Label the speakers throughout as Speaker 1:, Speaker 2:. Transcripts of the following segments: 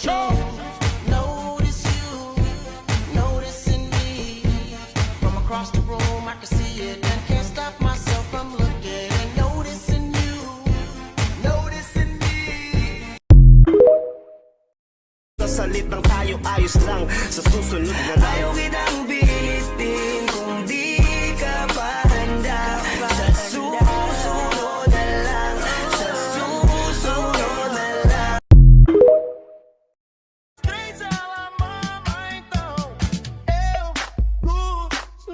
Speaker 1: looking. Notice you, noticing me. From across the room, I can see it and can't stop myself from looking. Noticing you, noticing me.
Speaker 2: Salit lang tayo, ayos lang. Sa susunod na lang ayaw kitang bilitin kung di ka pa handa. Sa susunod na lang, sa susunod na lang.
Speaker 1: Três ela mama então.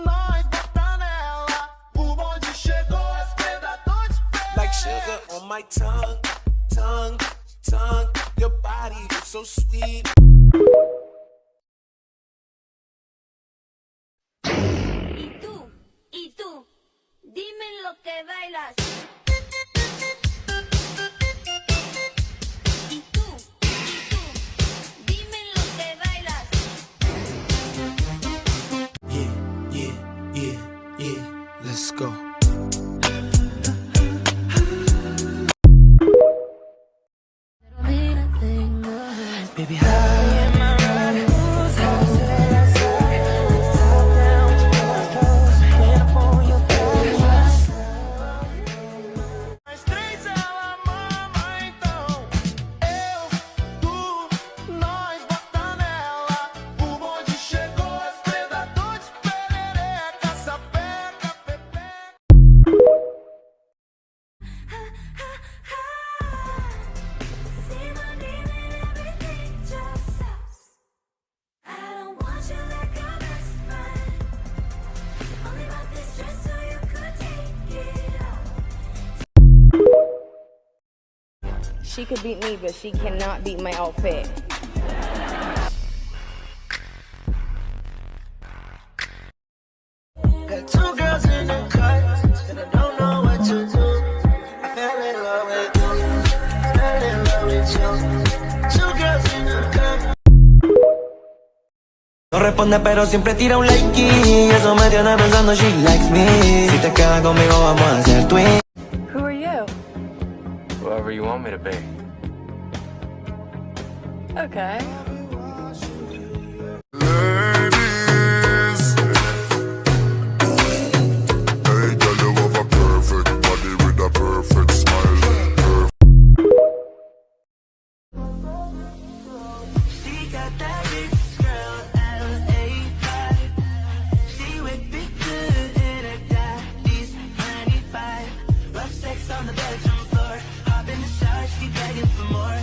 Speaker 1: Nós bota nela. O bonde chegou, as predadores
Speaker 2: Like sugar on my tongue, tongue, tongue. Your body is so sweet.
Speaker 3: Y tú, dime lo que bailas. Y tú, dime lo que bailas.
Speaker 2: Yeah, yeah, yeah, yeah. Let's go. Baby, how am I right? How said I say? Top down, close, hand upon your thighs.
Speaker 1: As três ela mama então. Nós bota nela. O bonde chegou, as predadores perereca, sapeca, pepeca.
Speaker 3: See my name and everything just stops. I don't want you like a best friend. Only about this dress so you could take it off.
Speaker 4: She could beat me, but she cannot beat my outfit.
Speaker 2: Got two girls in the cut, and I don't know what to do. I fell in love with you, fell in love with you. Two girls in the cut. No responde pero siempre tira un like y eso me tiene pensando she likes me. Si te quedas conmigo vamos a hacer twin.
Speaker 4: Who are you?
Speaker 5: Whoever you want me to be.
Speaker 4: Okay.
Speaker 6: Ladies, hey girl, you have a perfect body with a perfect smile.
Speaker 2: She got that rich girl, LA vibe. She with big good in her daddy's 95. Rough sex on the bedroom floor. Hop in the shower, she begging for more.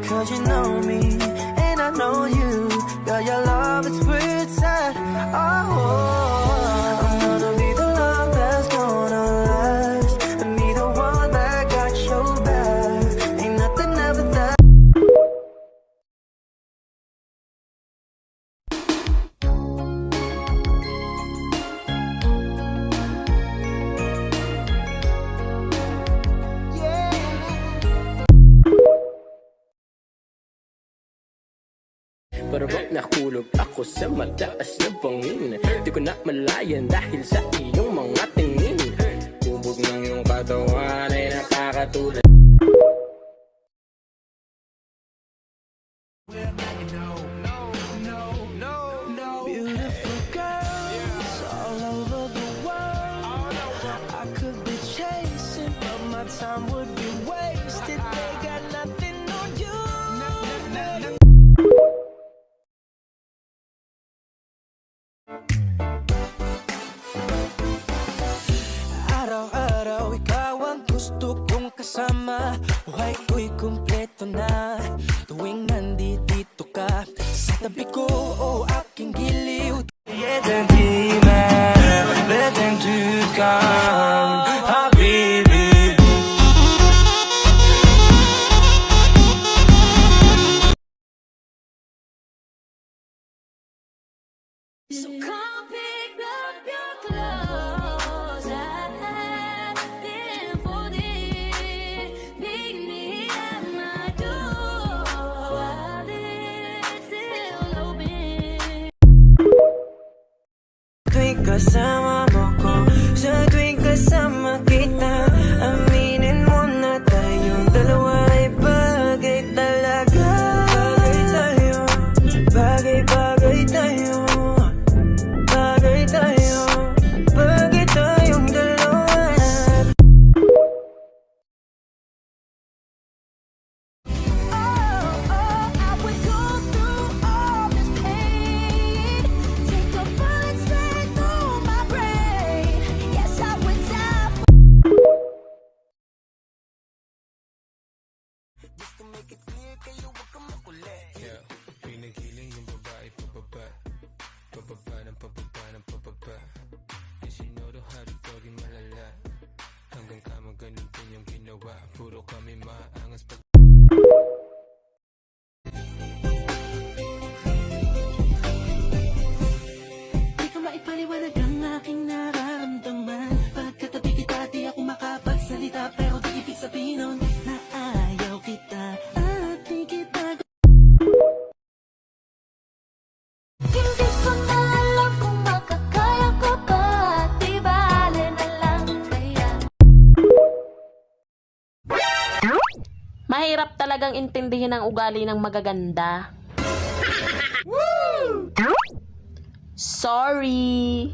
Speaker 2: Cause you know me, and I know you. Girl, your love is pretend. Oh, I'm gonna be the love that's gonna last. And be the one that got your back. Ain't nothing ever that.
Speaker 7: Pero ba't nahulog ako sa mataas na bangin? Di ko na malayan dahil sa iyong mga tingin. Hubog ng iyong katawan ay nakakatulad.
Speaker 2: Beautiful girls all over the world. I could be chasing, but my time would be wasted. They got nothing on you. Araw-araw ikaw ang gusto kong kasama. Buhay ko'y kumpleto na tuwing nandito ka sa tabi ko o aking giliw.
Speaker 3: So come pick up your clothes. I have them folded. Meet me at my door while it's still open.
Speaker 1: Just to make it clear, kayo wag kang makulit.
Speaker 5: Yeah, pinigiling yung babae pababa. Pababa ng pababa ng pababa. And she know the how to doggy malala. Hanggang kama ganun din yung ginawa. Puro kami maangas pag
Speaker 2: Di ko maipaliwanag ang aking nararamdaman. Pagkatabi kita, di ako makapagsalita. Pero di ibig sabihin nun na ayaw kita at di kita.
Speaker 3: Hindi ko na alam kung makakaya ko pa. Di bale na lang kaya.
Speaker 8: Mahirap talagang intindihin ang ugali ng magaganda. Sorry.